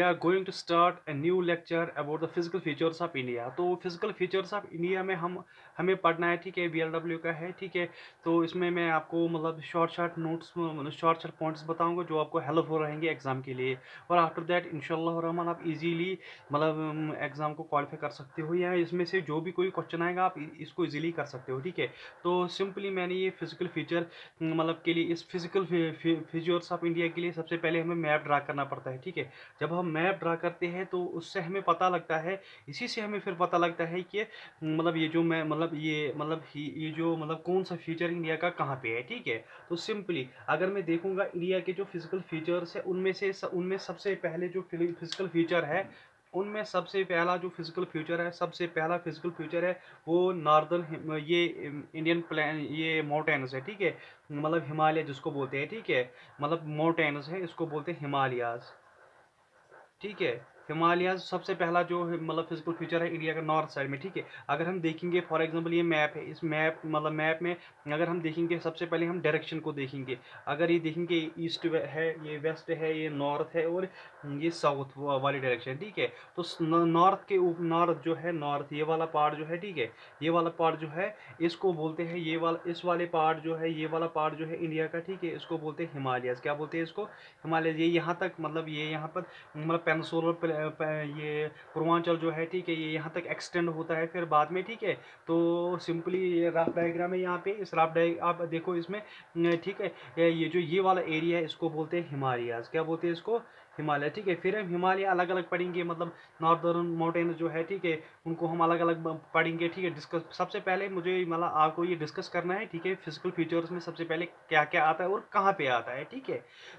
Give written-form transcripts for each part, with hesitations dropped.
We are going to start a new lecture about the physical features of India। तो physical features of India में हम हमें पढ़ना है, ठीक है। VLW का है, ठीक है। तो इसमें मैं आपको मतलब short short notes short short points बताऊंगा जो आपको हेल्पफुल रहेंगे एग्जाम के लिए। और आफ्टर दैट इंशाल्लाह रहमान आप इजीली मतलब एग्जाम को क्वालिफाई कर सकते हो, या इसमें से जो भी कोई क्वेश्चन आएगा आप इसको इजीली कर सकते हो, ठीक है। तो सिंपली मैंने ये फिजिकल फीचर मतलब के लिए इस फिजिकल फीचर्स ऑफ इंडिया के लिए सबसे पहले हमें मैप ड्रा करना पड़ता है, ठीक है। जब हम मैप ड्रा करते हैं तो उससे हमें पता लगता है, इसी से हमें फिर पता लगता है कि मतलब ये जो मैं मतलब ये जो मतलब कौन सा फीचर इंडिया का कहाँ पे है, ठीक है। तो सिंपली अगर मैं देखूंगा इंडिया के जो फिजिकल फीचर्स है उनमें सबसे पहले जो फिजिकल फीचर है, उनमें सबसे पहला जो फिजिकल फीचर है, सबसे पहला फिजिकल फीचर है वो नॉर्दर्न ये इंडियन प्लेन ये माउंटेन्स है, ठीक है। मतलब हिमालय जिसको बोलते हैं, ठीक है। मतलब माउंटेन्स है, इसको बोलते हैं हिमालयाज, ठीक है। हिमालय सबसे पहला जो मतलब फिजिकल फीचर है इंडिया का नॉर्थ साइड में, ठीक है। अगर हम देखेंगे फॉर एग्जांपल ये मैप है, इस मैप मतलब मैप में अगर हम देखेंगे सबसे पहले हम डायरेक्शन को देखेंगे। अगर ये देखेंगे ईस्ट है, ये वेस्ट है, ये नॉर्थ है और ये साउथ वाली डायरेक्शन, ठीक है। तो नॉर्थ के नॉर्थ जो है, नॉर्थ ये वाला पार्ट जो है, ठीक है। ये वाला पार्ट जो है इसको बोलते हैं, ये वाला इस वाले पार्ट जो है, ये वाला पार्ट जो है इंडिया का, ठीक है, इसको बोलते हैं हिमालयस। क्या बोलते हैं इसको? हिमालय। ये यहाँ तक मतलब ये यहाँ पर मतलब पेनिनसुलर ये पूर्वांचल जो है, ठीक है, ये यहाँ तक एक्सटेंड होता है फिर बाद में, ठीक है। तो सिंपली ये रफ डायग्राम है यहाँ पे, इस रफ डायग्राम आप देखो इसमें, ठीक है। ये जो ये वाला एरिया है इसको बोलते हैं हिमालयाज। क्या बोलते हैं इसको? हिमालय, ठीक है। फिर हम हिमालय अलग अलग पढ़ेंगे, मतलब नॉर्दर्न माउंटेन जो है, ठीक है, उनको हम अलग अलग पढ़ेंगे, ठीक है। डिस्कस सबसे पहले मुझे मतलब आपको ये डिस्कस करना है, ठीक है। फिजिकल फीचर्स में सबसे पहले क्या क्या आता है और कहाँ पे आता है, ठीक है।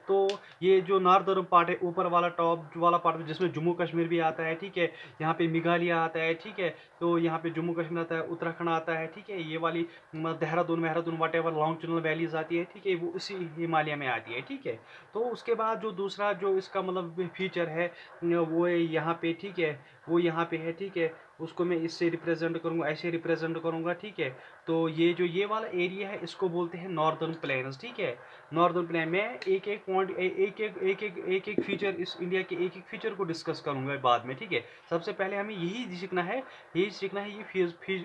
तो ये जो नॉर्दर्न पार्ट है, ऊपर वाला टॉप वाला पार्ट जिसमें जम्मू कश्मीर भी आता है, ठीक है। यहाँ पे मेघालय आता है, ठीक है। तो यहाँ पे जम्मू कश्मीर आता है, उत्तराखंड आता है, ठीक है। ये वाली देहरादून वट एवर लॉन्ग चुनल वैलीज आती है, ठीक है, वो इसी हिमालय में आती है, ठीक है। तो उसके बाद जो दूसरा जो इसका मतलब फीचर है वो है यहाँ पे, ठीक है। वो यहाँ पे है, ठीक है। उसको मैं इससे रिप्रेजेंट करूँगा, ऐसे रिप्रेजेंट करूँगा, ठीक है। तो ये जो ये वाला एरिया है इसको बोलते हैं नॉर्दर्न प्लेन्स, ठीक है। नॉर्दर्न प्लेन में एक एक पॉइंट एक एक फीचर इस इंडिया के एक एक फीचर को डिस्कस करूंगा बाद में, ठीक है। सबसे पहले हमें यही सीखना है ये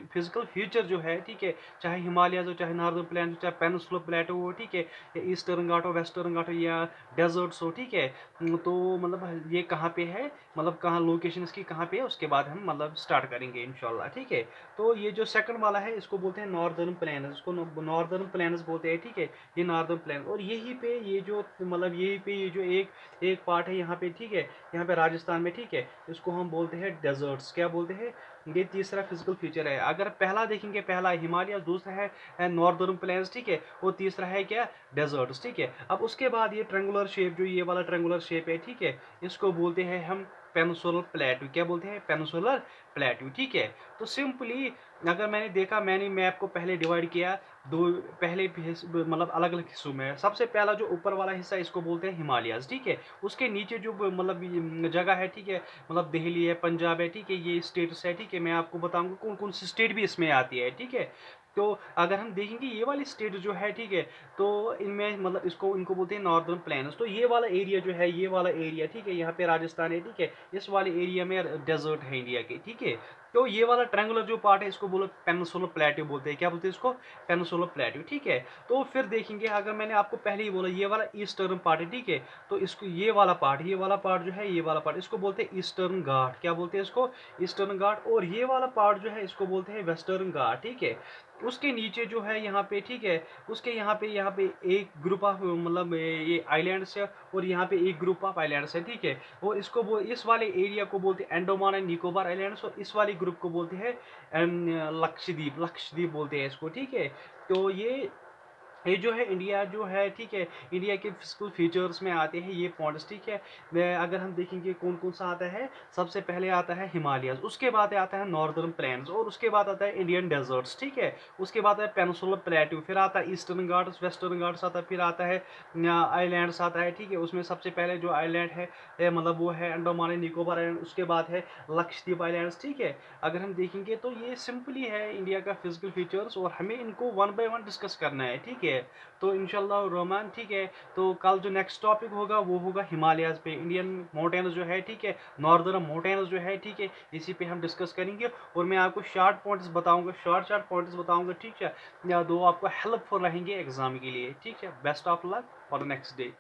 फिजिकल फीचर जो है, ठीक है। चाहे हिमालय हो, चाहे नॉर्दर्न प्लेन हो, चाहे पेनिनसुलर प्लेटो हो, ठीक है, या ईस्टर्न घाट हो, वेस्टर्न घाट हो, या डेजर्ट्स हो, ठीक है। तो मतलब ये कहाँ पे है, मतलब कहाँ लोकेशन इसकी कहाँ पे है, उसके बाद हम मतलब स्टार्ट करेंगे इंशाल्लाह, ठीक है। तो ये जो सेकंड वाला है इसको बोलते हैं नॉर्दर्न प्लेन्स, इसको नॉर्दर्न प्लेन्स बोलते हैं, ठीक है। ये नॉर्दर्न प्लेन, और यहीं पे ये जो मतलब यहीं पे ये जो एक एक पार्ट है यहाँ पे, ठीक है। यहाँ पे राजस्थान में, ठीक है, इसको हम बोलते हैं डेजर्ट्स। क्या बोलते हैं? ये तीसरा फिजिकल फीचर है। अगर पहला देखेंगे, पहला हिमालय, दूसरा है नॉर्दर्न प्लेन्स, ठीक है, और तीसरा है क्या? डेजर्ट्स, ठीक है। अब उसके बाद ये ट्रेंगुलर शेप, जो ये वाला ट्रेंगुलर शेप है, ठीक है, इसको बोलते हैं हम पेनिनसुलर प्लेटू। क्या बोलते हैं? पेनिनसुलर प्लेटू, ठीक है। तो सिंपली अगर मैंने देखा, मैंने मैप को पहले डिवाइड किया दो, पहले मतलब अलग अलग हिस्सों में। सबसे पहला जो ऊपर वाला हिस्सा इसको बोलते हैं हिमालयाज, ठीक है। उसके नीचे जो मतलब जगह है, ठीक है, मतलब दिल्ली है, पंजाब है, ठीक है, ये स्टेट्स है, ठीक है। मैं आपको बताऊंगा कौन कौन सी स्टेट भी इसमें आती है, ठीक है। तो अगर हम देखेंगे ये वाली स्टेट जो है, ठीक है, तो इनमें मतलब इसको इनको बोलते हैं नॉर्दर्न प्लेन्स। तो ये वाला एरिया जो है, ये वाला एरिया, ठीक है, यहाँ पे राजस्थान है, ठीक है। इस वाले एरिया में डेजर्ट है इंडिया के, ठीक है। तो ये वाला ट्रायंगुलर जो पार्ट है इसको बोलो पेनिनसुलर प्लेटू बोलते हैं। क्या बोलते हैं इसको? पेनिनसुलर प्लेटू, ठीक है। तो फिर देखेंगे, अगर मैंने आपको पहले ही बोला ये वाला ईस्टर्न पार्ट है, ठीक है। तो इसको ये वाला पार्ट जो है, ये वाला पार्ट इसको बोलते हैं ईस्टर्न घाट। क्या बोलते हैं इसको? ईस्टर्न घाट। और ये वाला पार्ट जो है इसको बोलते हैं वेस्टर्न घाट, ठीक है। उसके नीचे जो है यहाँ पे, ठीक है, उसके यहाँ पे एक ग्रुप ऑफ मतलब ये आइलैंड्स है, और यहाँ पे एक ग्रुप ऑफ आइलैंड्स है, ठीक है। और इस वाले एरिया को बोलते हैं अंडमान एंड निकोबार आइलैंड्स, और इस वाले ग्रुप को बोलते हैं लक्षद्वीप। लक्षद्वीप बोलते हैं इसको, ठीक है। तो ये जो है इंडिया जो है, ठीक है, इंडिया के फिजिकल फीचर्स में आते हैं ये पॉइंट्स, ठीक है। अगर हम देखेंगे कौन कौन सा आता है, सबसे पहले आता है हिमालयस, उसके बाद आता है नॉर्दर्न प्लेन्स, और उसके बाद आता है इंडियन डेजर्ट्स, ठीक है। उसके बाद है पेनिनसुलर प्लेटू, फिर आता है ईस्टर्न घाट्स, वेस्टर्न घाट्स आता है, फिर आता है आइलैंड्स आता है, ठीक है। उसमें सबसे पहले जो आइलैंड है मतलब वो है अंडमान एंड निकोबार आइलैंड, उसके बाद है लक्षद्वीप आइलैंड्स, ठीक है। अगर हम देखेंगे तो ये सिंपली है इंडिया का फिजिकल फीचर्स, और हमें इनको वन बाय वन डिस्कस करना है, ठीक है। है। तो इंशाल्लाह रहमान, ठीक है, तो कल जो नेक्स्ट टॉपिक होगा वो होगा हिमालयाज़ पे, इंडियन माउंटेन्स जो है, ठीक है, नॉर्दर्न माउंटेन्स जो है, ठीक है, इसी पे हम डिस्कस करेंगे और मैं आपको शॉर्ट पॉइंट्स बताऊँगा, शॉर्ट पॉइंट्स बताऊँगा, ठीक है, या 2 आपको हेल्पफुल रहेंगे एग्ज़ाम के लिए, ठीक है। Best of luck for the next day.